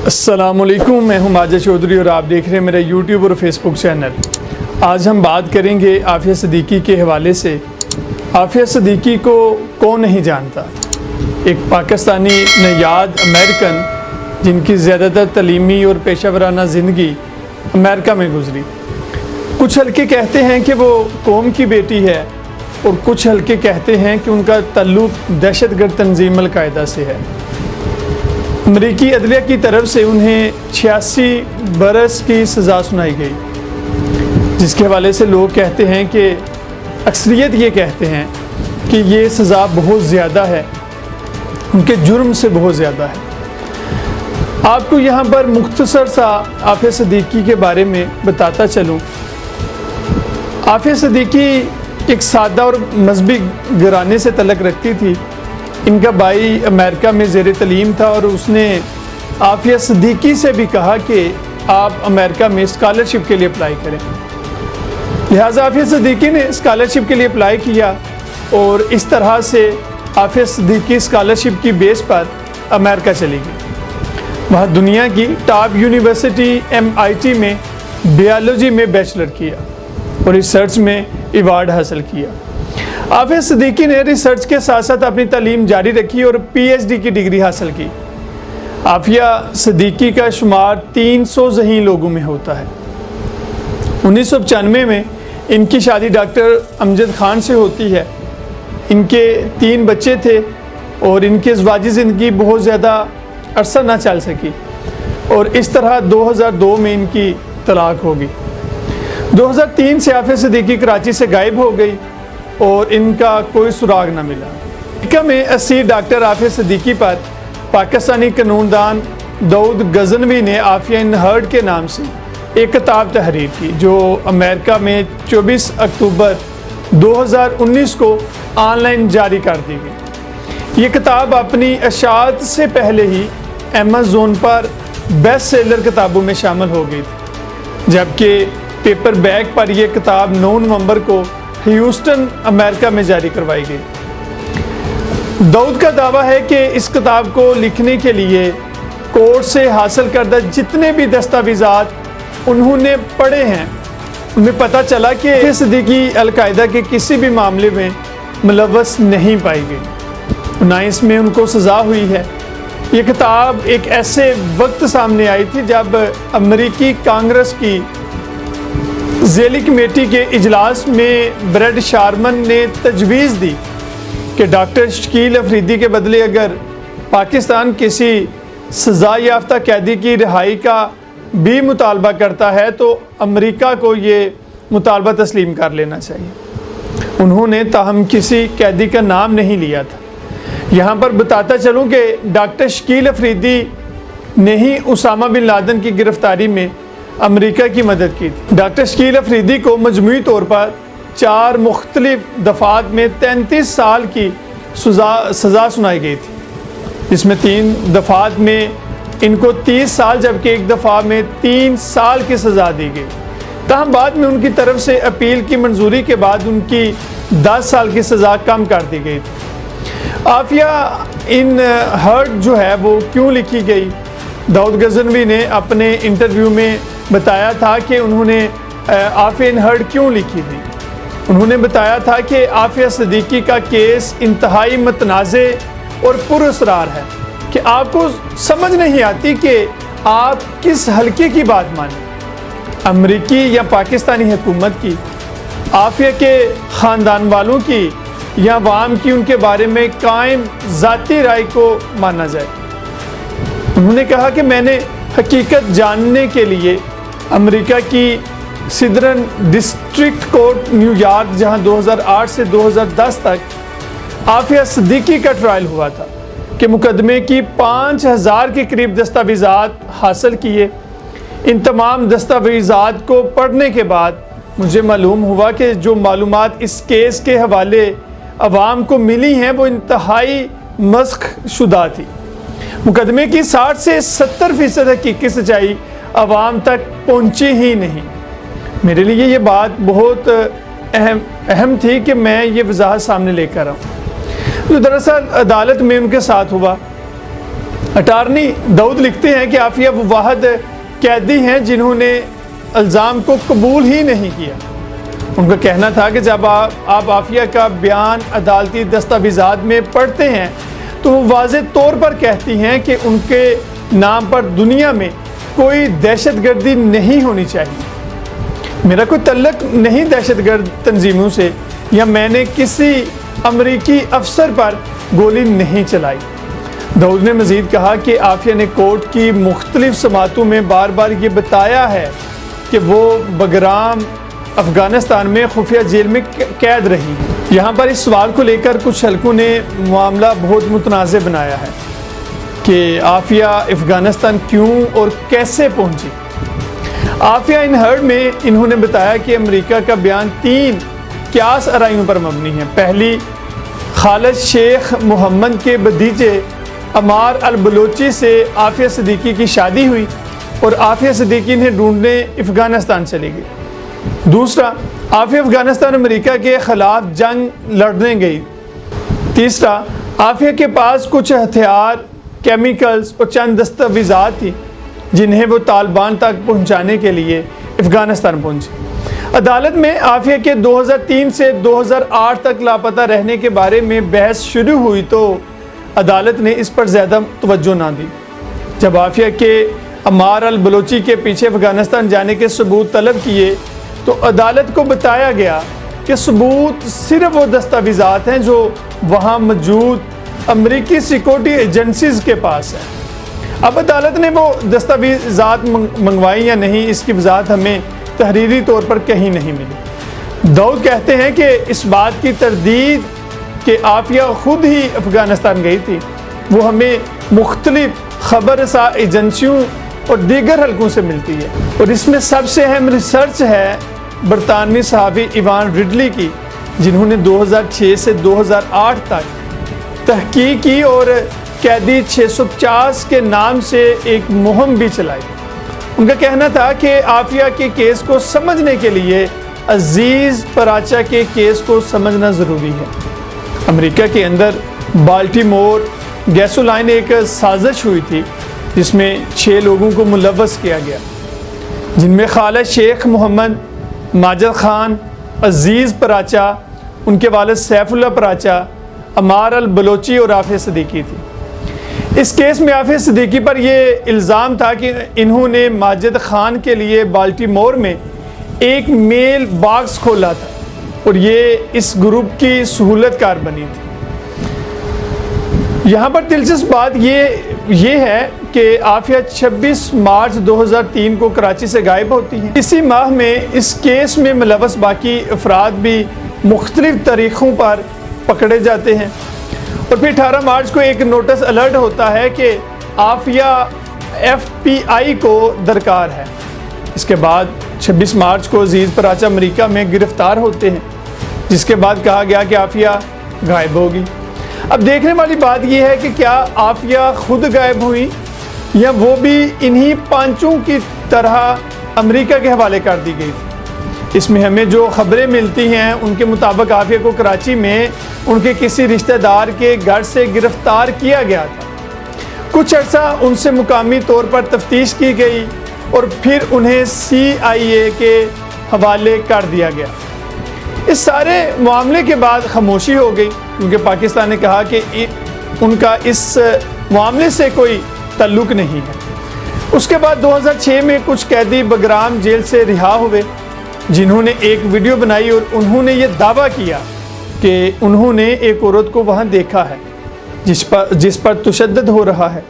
السلام علیکم، میں ہوں ماجد چودھری اور آپ دیکھ رہے ہیں میرا یوٹیوب اور فیس بک چینل۔ آج ہم بات کریں گے عافیہ صدیقی کے حوالے سے۔ عافیہ صدیقی کو کون نہیں جانتا؟ ایک پاکستانی نژاد امریکن جن کی زیادہ تر تعلیمی اور پیشہ ورانہ زندگی امریکہ میں گزری۔ کچھ حلقے کہتے ہیں کہ وہ قوم کی بیٹی ہے اور کچھ حلقے کہتے ہیں کہ ان کا تعلق دہشت گرد تنظیم القاعدہ سے ہے۔ امریکی عدلیہ کی طرف سے انہیں 86 برس کی سزا سنائی گئی، جس کے حوالے سے لوگ کہتے ہیں کہ اکثریت یہ کہتے ہیں کہ یہ سزا بہت زیادہ ہے، ان کے جرم سے بہت زیادہ ہے۔ آپ کو یہاں پر مختصر سا عافیہ صدیقی کے بارے میں بتاتا چلوں۔ عافیہ صدیقی ایک سادہ اور مذہبی گھرانے سے تعلق رکھتی تھی۔ ان کا بھائی امریکہ میں زیر تعلیم تھا اور اس نے عافیہ صدیقی سے بھی کہا کہ آپ امریکہ میں اسکالرشپ کے لیے اپلائی کریں، لہٰذا عافیہ صدیقی نے اسکالرشپ کے لیے اپلائی کیا اور اس طرح سے عافیہ صدیقی اسکالرشپ کی بیس پر امریکہ چلی گئی۔ وہاں دنیا کی ٹاپ یونیورسٹی MIT میں بیالوجی میں بیچلر کیا اور ریسرچ میں ایوارڈ حاصل کیا۔ عافیہ صدیقی نے ریسرچ کے ساتھ ساتھ اپنی تعلیم جاری رکھی اور PhD کی ڈگری حاصل کی۔ عافیہ صدیقی کا شمار 300 ذہین لوگوں میں ہوتا ہے۔ 1995 میں ان کی شادی ڈاکٹر امجد خان سے ہوتی ہے۔ ان کے 3 بچے تھے اور ان کی ازدواجی زندگی بہت زیادہ عرصہ نہ چل سکی اور اس طرح 2002 میں ان کی طلاق ہو گئی۔ 2003 سے عافیہ صدیقی کراچی سے غائب ہو گئی اور ان کا کوئی سراغ نہ ملا۔ امریکہ میں اسیر ڈاکٹر عافیہ صدیقی پر پاکستانی قانون دان داؤد غزنوی نے عافیہ ان ہرڈ کے نام سے ایک کتاب تحریر کی، جو امریکہ میں 24 اکتوبر 2019 کو آن لائن جاری کر دی گئی۔ یہ کتاب اپنی اشاعت سے پہلے ہی Amazon پر بیسٹ سیلر کتابوں میں شامل ہو گئی تھی، جبکہ پیپر بیک پر یہ کتاب 9 نومبر کو ہیوسٹن امریکہ میں جاری کروائی گئی۔ داؤد کا دعویٰ ہے کہ اس کتاب کو لکھنے کے لیے کورٹ سے حاصل کردہ جتنے بھی دستاویزات انہوں نے پڑھے ہیں، ان میں پتہ چلا کہ عافیہ صدیقی القاعدہ کے کسی بھی معاملے میں ملوث نہیں پائی گئی، نہ اس میں ان کو سزا ہوئی ہے۔ یہ کتاب ایک ایسے وقت سامنے آئی تھی جب امریکی کانگریس کی ذیلی کمیٹی کے اجلاس میں بریڈ شارمن نے تجویز دی کہ ڈاکٹر شکیل افریدی کے بدلے اگر پاکستان کسی سزا یافتہ قیدی کی رہائی کا بھی مطالبہ کرتا ہے تو امریکہ کو یہ مطالبہ تسلیم کر لینا چاہیے۔ انہوں نے تاہم کسی قیدی کا نام نہیں لیا تھا۔ یہاں پر بتاتا چلوں کہ ڈاکٹر شکیل افریدی نے ہی اسامہ بن لادن کی گرفتاری میں امریکہ کی مدد کی تھی۔ ڈاکٹر شکیل افریدی کو مجموعی طور پر 4 مختلف دفعات میں 33 سال کی سزا سنائی گئی تھی، جس میں 3 دفعات میں ان کو 30 سال جبکہ ایک دفعہ میں 3 سال کی سزا دی گئی۔ تاہم بعد میں ان کی طرف سے اپیل کی منظوری کے بعد ان کی 10 سال کی سزا کم کر دی گئی تھی۔ عافیہ ان ہرڈ جو ہے وہ کیوں لکھی گئی؟ داؤد غزنوی نے اپنے انٹرویو میں بتایا تھا کہ انہوں نے عافیہ ان ہرڈ کیوں لکھی تھی۔ انہوں نے بتایا تھا کہ عافیہ صدیقی کا کیس انتہائی متنازع اور پراسرار ہے کہ آپ کو سمجھ نہیں آتی کہ آپ کس حلقے کی بات مانیں، امریکی یا پاکستانی حکومت کی، عافیہ کے خاندان والوں کی یا عوام کی ان کے بارے میں قائم ذاتی رائے کو مانا جائے۔ انہوں نے کہا کہ میں نے حقیقت جاننے کے لیے امریکہ کی southern district court new York, جہاں 2008 سے 2010 تک عافیہ صدیقی کا ٹرائل ہوا تھا، کہ مقدمے کی 5000 کے قریب دستاویزات حاصل کیے۔ ان تمام دستاویزات کو پڑھنے کے بعد مجھے معلوم ہوا کہ جو معلومات اس کیس کے حوالے عوام کو ملی ہیں وہ انتہائی مسخ شدہ تھی۔ مقدمے کی 60 سے 70% حقیقی سچائی عوام تک پہنچی ہی نہیں۔ میرے لیے یہ بات بہت اہم تھی کہ میں یہ وضاحت سامنے لے کر آؤں۔ جو دراصل عدالت میں ان کے ساتھ ہوا، اٹارنی داؤد لکھتے ہیں کہ عافیہ وہ واحد قیدی ہیں جنہوں نے الزام کو قبول ہی نہیں کیا۔ ان کا کہنا تھا کہ جب آپ عافیہ کا بیان عدالتی دستاویزات میں پڑھتے ہیں تو وہ واضح طور پر کہتی ہیں کہ ان کے نام پر دنیا میں کوئی دہشت گردی نہیں ہونی چاہیے، میرا کوئی تعلق نہیں دہشت گرد تنظیموں سے، یا میں نے کسی امریکی افسر پر گولی نہیں چلائی۔ داؤد نے مزید کہا کہ عافیہ نے کورٹ کی مختلف سماعتوں میں بار بار یہ بتایا ہے کہ وہ بگرام افغانستان میں خفیہ جیل میں قید رہی۔ یہاں پر اس سوال کو لے کر کچھ حلقوں نے معاملہ بہت متنازع بنایا ہے کہ عافیہ افغانستان کیوں اور کیسے پہنچی۔ عافیہ ان ہرڈ میں انہوں نے بتایا کہ امریکہ کا بیان 3 قیاس آرائیوں پر مبنی ہے۔ پہلی، خالد شیخ محمد کے بھتیجے عمار البلوچی سے عافیہ صدیقی کی شادی ہوئی اور عافیہ صدیقی انہیں ڈھونڈنے افغانستان چلی گئی۔ دوسرا، عافیہ افغانستان امریکہ کے خلاف جنگ لڑنے گئی۔ تیسرا، عافیہ کے پاس کچھ ہتھیار، کیمیکلز اور چند دستاویزات تھی جنہیں وہ طالبان تک پہنچانے کے لیے افغانستان پہنچی۔ عدالت میں عافیہ کے 2003 سے 2008 تک لاپتہ رہنے کے بارے میں بحث شروع ہوئی تو عدالت نے اس پر زیادہ توجہ نہ دی۔ جب عافیہ کے عمار البلوچی کے پیچھے افغانستان جانے کے ثبوت طلب کیے تو عدالت کو بتایا گیا کہ ثبوت صرف وہ دستاویزات ہیں جو وہاں موجود امریکی سیکورٹی ایجنسیز کے پاس ہیں۔ اب عدالت نے وہ دستاویزات منگوائی یا نہیں، اس کی وضاحت ہمیں تحریری طور پر کہیں نہیں ملی۔ داؤد کہتے ہیں کہ اس بات کی تردید کہ عافیہ خود ہی افغانستان گئی تھی وہ ہمیں مختلف خبر رساں ایجنسیوں اور دیگر حلقوں سے ملتی ہے، اور اس میں سب سے اہم ریسرچ ہے برطانوی صحافی ایوان ریڈلی کی، جنہوں نے 2006 سے 2008 تک تحقیق کی اور قیدی 650 کے نام سے ایک مہم بھی چلائی۔ ان کا کہنا تھا کہ عافیہ کے کیس کو سمجھنے کے لیے عزیز پراچا کے کیس کو سمجھنا ضروری ہے۔ امریکہ کے اندر بالٹیمور گیسولائن ایک سازش ہوئی تھی جس میں 6 لوگوں کو ملوث کیا گیا، جن میں خالد شیخ محمد، ماجد خان، عزیز پراچا، ان کے والد سیف اللہ پراچا، عمار البلوچی اور عافیہ صدیقی تھی۔ اس کیس میں عافیہ صدیقی پر یہ الزام تھا کہ انہوں نے ماجد خان کے لیے بالٹیمور میں ایک میل باکس کھولا تھا اور یہ اس گروپ کی سہولت کار بنی تھی۔ یہاں پر دلچسپ بات یہ ہے کہ عافیہ 26 مارچ 2003 کو کراچی سے غائب ہوتی ہے۔ اسی ماہ میں اس کیس میں ملوث باقی افراد بھی مختلف تاریخوں پر پکڑے جاتے ہیں، اور پھر 18 مارچ کو ایک نوٹس الرٹ ہوتا ہے کہ عافیہ FBI کو درکار ہے۔ اس کے بعد 26 مارچ کو عزیز پراچا امریکہ میں گرفتار ہوتے ہیں، جس کے بعد کہا گیا کہ عافیہ غائب ہوگی۔ اب دیکھنے والی بات یہ ہے کہ کیا عافیہ خود غائب ہوئی یا وہ بھی انہی پانچوں کی طرح امریکہ کے حوالے کر دی گئی تھی۔ اس میں ہمیں جو خبریں ملتی ہیں ان کے مطابق عافیہ کو کراچی میں ان کے کسی رشتہ دار کے گھر سے گرفتار کیا گیا تھا۔ کچھ عرصہ ان سے مقامی طور پر تفتیش کی گئی اور پھر انہیں CIA کے حوالے کر دیا گیا۔ اس سارے معاملے کے بعد خاموشی ہو گئی، کیونکہ پاکستان نے کہا کہ ان کا اس معاملے سے کوئی تعلق نہیں ہے۔ اس کے بعد 2006 میں کچھ قیدی بگرام جیل سے رہا ہوئے، جنہوں نے ایک ویڈیو بنائی اور انہوں نے یہ دعویٰ کیا کہ انہوں نے ایک عورت کو وہاں دیکھا ہے جس پر تشدد ہو رہا ہے۔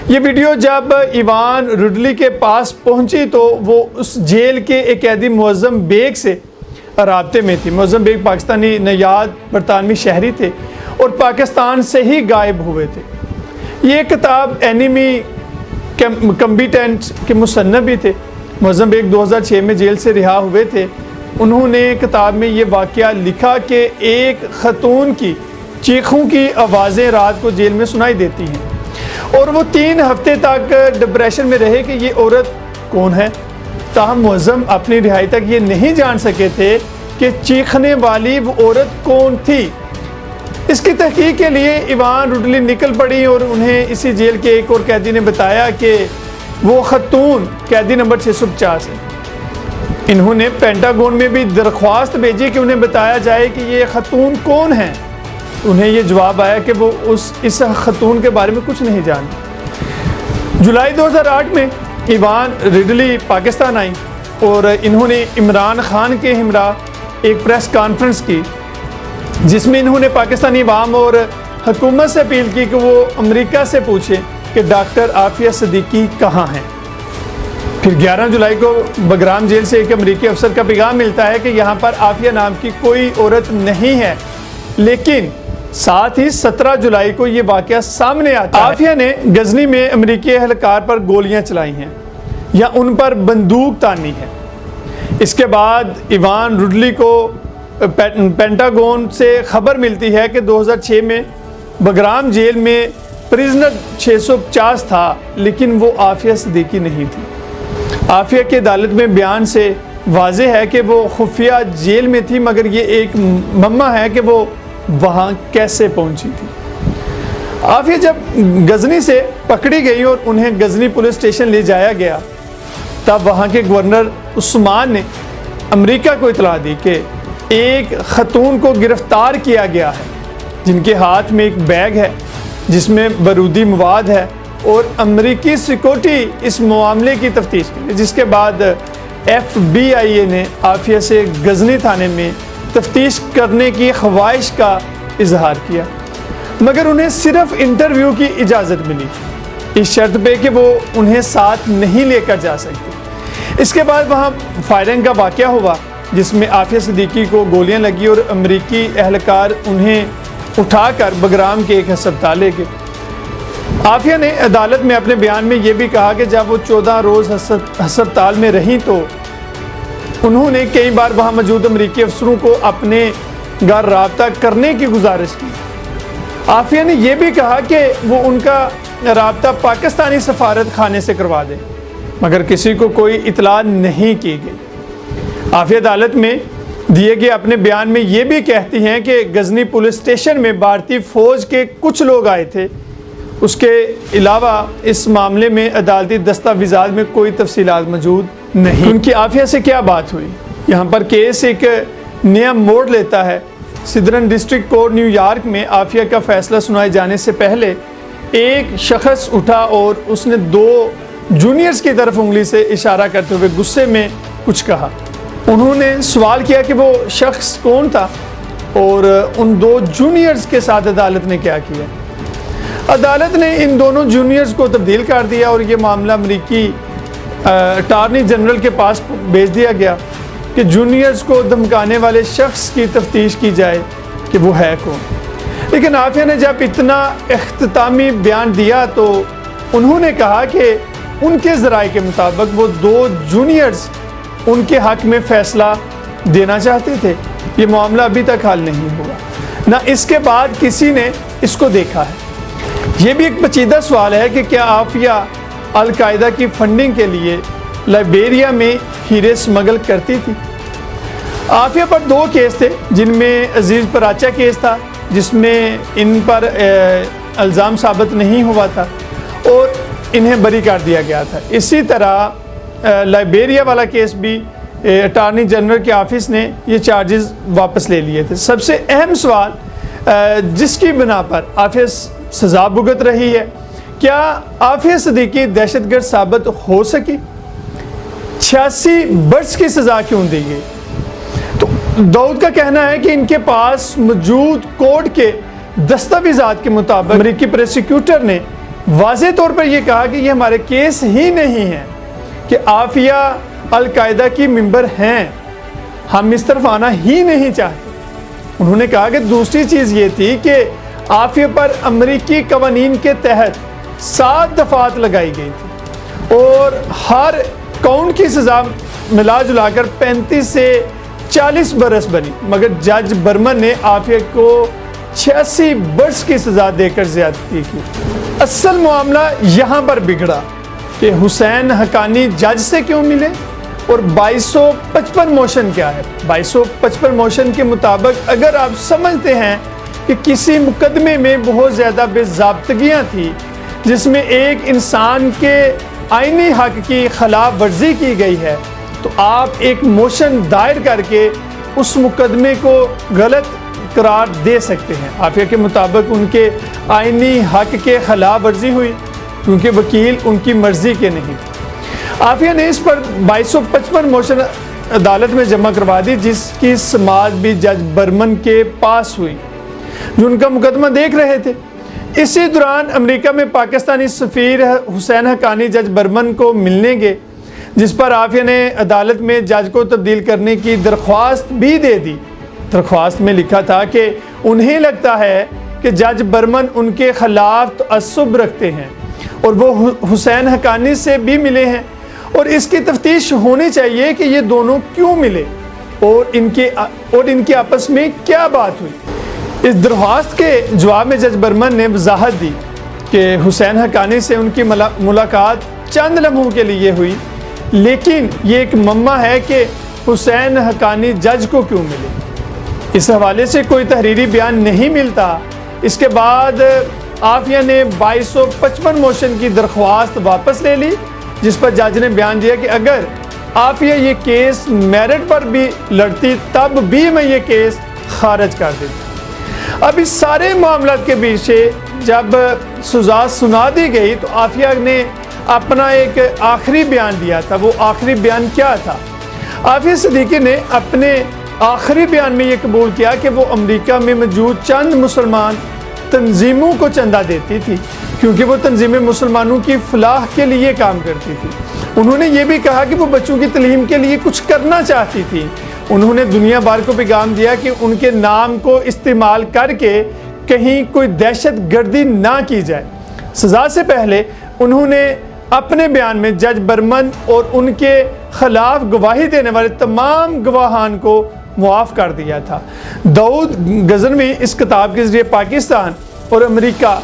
یہ ویڈیو جب ایوان ریڈلی کے پاس پہنچی تو وہ اس جیل کے ایک قیدی معظم بیگ سے رابطے میں تھی۔ معظم بیگ پاکستانی نیاد برطانوی شہری تھے اور پاکستان سے ہی غائب ہوئے تھے۔ یہ کتاب اینیمی کمبیٹنٹ کے مصنف بھی تھے۔ معظم بیگ 2006 میں جیل سے رہا ہوئے تھے۔ انہوں نے کتاب میں یہ واقعہ لکھا کہ ایک خاتون کی چیخوں کی آوازیں رات کو جیل میں سنائی دیتی ہیں، اور وہ 3 ہفتے تک ڈپریشن میں رہے کہ یہ عورت کون ہے۔ تاہم معظم اپنی رہائی تک یہ نہیں جان سکے تھے کہ چیخنے والی وہ عورت کون تھی۔ اس کی تحقیق کے لیے ایوان روڈلی نکل پڑی اور انہیں اسی جیل کے ایک اور قیدی نے بتایا کہ وہ خاتون قیدی نمبر 650 ہے۔ انہوں نے پینٹاگون میں بھی درخواست بھیجی کہ انہیں بتایا جائے کہ یہ خاتون کون ہیں۔ انہیں یہ جواب آیا کہ وہ اس خاتون کے بارے میں کچھ نہیں جانتے۔ جولائی 2008 میں ایوان ریڈلی پاکستان آئی اور انہوں نے عمران خان کے ہمراہ ایک پریس کانفرنس کی، جس میں انہوں نے پاکستانی عوام اور حکومت سے اپیل کی کہ وہ امریکہ سے پوچھیں کہ ڈاکٹر عافیہ صدیقی کہاں ہیں۔ پھر 11 جولائی کو بگرام جیل سے ایک امریکی افسر کا پیغام ملتا ہے کہ یہاں پر عافیہ نام کی کوئی عورت نہیں ہے، لیکن ساتھ ہی 17 جولائی کو یہ واقعہ سامنے آتا ہے۔ عافیہ نے غزنی میں امریکی اہلکار پر گولیاں چلائی ہیں یا ان پر بندوق تانی ہے۔ اس کے بعد ایوان روڈلی کو پینٹاگون سے خبر ملتی ہے کہ 2006 میں بگرام جیل میں پریزنر 650 تھا، لیکن وہ عافیہ صدیقی نہیں تھی۔ عافیہ کے عدالت میں بیان سے واضح ہے کہ وہ خفیہ جیل میں تھی، مگر یہ ایک مما ہے کہ وہ وہاں کیسے پہنچی تھی۔ عافیہ جب غزنی سے پکڑی گئی اور انہیں غزنی پولیس اسٹیشن لے جایا گیا، تب وہاں کے گورنر عثمان نے امریکہ کو اطلاع دی کہ ایک خاتون کو گرفتار کیا گیا ہے، جن کے ہاتھ میں ایک بیگ ہے جس میں بارودی مواد ہے، اور امریکی سیکورٹی اس معاملے کی تفتیش کی، جس کے بعد FBI نے عافیہ سے غزنی تھانے میں تفتیش کرنے کی خواہش کا اظہار کیا، مگر انہیں صرف انٹرویو کی اجازت ملی، اس شرط پہ کہ وہ انہیں ساتھ نہیں لے کر جا سکتے۔ اس کے بعد وہاں فائرنگ کا واقعہ ہوا، جس میں عافیہ صدیقی کو گولیاں لگی اور امریکی اہلکار انہیں اٹھا کر بگرام کے ایک ہسپتال لے گئے۔ عافیہ نے عدالت میں اپنے بیان میں یہ بھی کہا کہ جب وہ 14 روز ہسپتال میں رہیں تو انہوں نے کئی بار وہاں موجود امریکی افسروں کو اپنے گھر رابطہ کرنے کی گزارش کی۔ عافیہ نے یہ بھی کہا کہ وہ ان کا رابطہ پاکستانی سفارت خانے سے کروا دے، مگر کسی کو کوئی اطلاع نہیں کی گئی۔ عافیہ عدالت میں دیے گئے اپنے بیان میں یہ بھی کہتی ہیں کہ غزنی پولیس اسٹیشن میں بھارتی فوج کے کچھ لوگ آئے تھے، اس کے علاوہ اس معاملے میں عدالتی دستاویزات میں کوئی تفصیلات موجود نہیں۔ ان کی عافیہ سے کیا بات ہوئی؟ یہاں پر کیس ایک نیا موڑ لیتا ہے۔ Southern district court new York میں عافیہ کا فیصلہ سنائے جانے سے پہلے ایک شخص اٹھا اور اس نے 2 جونیئرز کی طرف انگلی سے اشارہ کرتے ہوئے غصے میں کچھ کہا۔ انہوں نے سوال کیا کہ وہ شخص کون تھا اور ان 2 جونیئرز کے ساتھ عدالت نے کیا کیا۔ عدالت نے ان دونوں جونیئرز کو تبدیل کر دیا اور یہ معاملہ امریکی اٹارنی جنرل کے پاس بھیج دیا گیا کہ جونیئرز کو دھمکانے والے شخص کی تفتیش کی جائے کہ وہ ہے کون۔ لیکن عافیہ نے جب اتنا اختتامی بیان دیا تو انہوں نے کہا کہ ان کے ذرائع کے مطابق وہ 2 جونیئرز ان کے حق میں فیصلہ دینا چاہتے تھے۔ یہ معاملہ ابھی تک حل نہیں ہوا، نہ اس کے بعد کسی نے اس کو دیکھا ہے۔ یہ بھی ایک پیچیدہ سوال ہے کہ کیا عافیہ القاعدہ کی فنڈنگ کے لیے لائبیریا میں ہیرے سمگل کرتی تھی؟ عافیہ پر 2 کیس تھے، جن میں عزیز پراچا کیس تھا، جس میں ان پر الزام ثابت نہیں ہوا تھا اور انہیں بری کر دیا گیا تھا۔ اسی طرح لائبیریا والا کیس بھی اٹارنی جنرل کے آفس نے یہ چارجز واپس لے لیے تھے۔ سب سے اہم سوال جس کی بنا پر عافیہ سزا بھگت رہی ہے، کیا عافیہ صدیقی دہشت گرد ثابت ہو سکی؟ 86 برس کی سزا کیوں دی گئی؟ تو داؤد کا کہنا ہے کہ ان کے پاس موجود کورٹ کے دستاویزات کے مطابق امریکی پروسیکیوٹر نے واضح طور پر یہ کہا کہ یہ ہمارے کیس ہی نہیں ہے کہ عافیہ القاعدہ کی ممبر ہیں، ہم اس طرف آنا ہی نہیں چاہتے۔ انہوں نے کہا کہ دوسری چیز یہ تھی کہ عافیہ پر امریکی قوانین کے تحت 7 دفعات لگائی گئی تھی اور ہر کاؤنٹ کی سزا ملا جلا کر 35 سے 40 برس بنی، مگر جج برمن نے عافیہ کو 86 برس کی سزا دے کر زیادتی کی۔ اصل معاملہ یہاں پر بگڑا کہ حسین حقانی جج سے کیوں ملے اور 2255 موشن کیا ہے۔ 2255 موشن کے مطابق اگر آپ سمجھتے ہیں کہ کسی مقدمے میں بہت زیادہ بے ضابطگیاں تھیں، جس میں ایک انسان کے آئینی حق کی خلاف ورزی کی گئی ہے، تو آپ ایک موشن دائر کر کے اس مقدمے کو غلط قرار دے سکتے ہیں۔ عافیہ کے مطابق ان کے آئینی حق کے خلاف ورزی ہوئی کیونکہ وکیل ان کی مرضی کے نہیں تھے۔ عافیہ نے اس پر 2255 موشن عدالت میں جمع کروا دی، جس کی سماعت بھی جج برمن کے پاس ہوئی جو ان کا مقدمہ دیکھ رہے تھے۔ اسی دوران امریکہ میں پاکستانی سفیر حسین حقانی جج برمن کو ملنے گئے، جس پر عافیہ نے عدالت میں جج کو تبدیل کرنے کی درخواست بھی دے دی۔ درخواست میں لکھا تھا کہ انہیں لگتا ہے کہ جج برمن ان کے خلاف تعصب رکھتے ہیں اور وہ حسین حقانی سے بھی ملے ہیں، اور اس کی تفتیش ہونی چاہیے کہ یہ دونوں کیوں ملے اور ان کے آپس میں کیا بات ہوئی۔ اس درخواست کے جواب میں جج برمن نے وضاحت دی کہ حسین حقانی سے ان کی ملاقات چند لمحوں کے لیے ہوئی، لیکن یہ ایک معمہ ہے کہ حسین حقانی جج کو کیوں ملے۔ اس حوالے سے کوئی تحریری بیان نہیں ملتا۔ اس کے بعد عافیہ نے 2255 موشن کی درخواست واپس لے لی، جس پر جج نے بیان دیا کہ اگر عافیہ یہ کیس میرٹ پر بھی لڑتی تب بھی میں یہ کیس خارج کر دیتا۔ اب اس سارے معاملات کے پیچھے جب سزا سنا دی گئی تو عافیہ نے اپنا ایک آخری بیان دیا تھا۔ وہ آخری بیان کیا تھا؟ عافیہ صدیقی نے اپنے آخری بیان میں یہ قبول کیا کہ وہ امریکہ میں موجود چند مسلمان تنظیموں کو چندہ دیتی تھی کیونکہ وہ تنظیمیں مسلمانوں کی فلاح کے لیے کام کرتی تھی۔ انہوں نے یہ بھی کہا کہ وہ بچوں کی تعلیم کے لیے کچھ کرنا چاہتی تھی۔ انہوں نے دنیا بھر کو پیغام دیا کہ ان کے نام کو استعمال کر کے کہیں کوئی دہشت گردی نہ کی جائے۔ سزا سے پہلے انہوں نے اپنے بیان میں جج برمن اور ان کے خلاف گواہی دینے والے تمام گواہان کو معاف کر دیا تھا۔ داؤد غزنوی اس کتاب کے ذریعے پاکستان اور امریکہ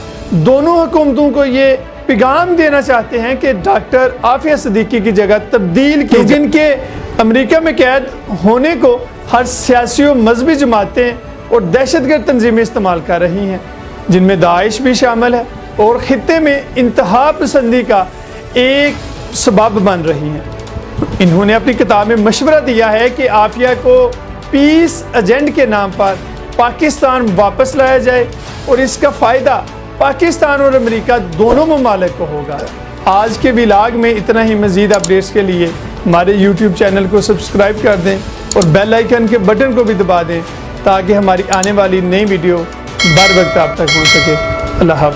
دونوں حکومتوں کو یہ پیغام دینا چاہتے ہیں کہ ڈاکٹر عافیہ صدیقی کی جگہ تبدیل کی جن کے امریکہ میں قید ہونے کو ہر سیاسی و مذہبی جماعتیں اور دہشت گرد تنظیمیں استعمال کر رہی ہیں، جن میں داعش بھی شامل ہے اور خطے میں انتہا پسندی کا ایک سبب بن رہی ہیں۔ انہوں نے اپنی کتاب میں مشورہ دیا ہے کہ عافیہ کو پیس ایجنٹ کے نام پر پاکستان واپس لایا جائے اور اس کا فائدہ پاکستان اور امریکہ دونوں ممالک کو ہوگا۔ آج کے ولاگ میں اتنا ہی۔ مزید اپڈیٹس کے لیے ہمارے یوٹیوب چینل کو سبسکرائب کر دیں اور بیل آئیکن کے بٹن کو بھی دبا دیں تاکہ ہماری آنے والی نئی ویڈیو بر وقت آپ تک پہنچ سکے۔ اللہ حافظ۔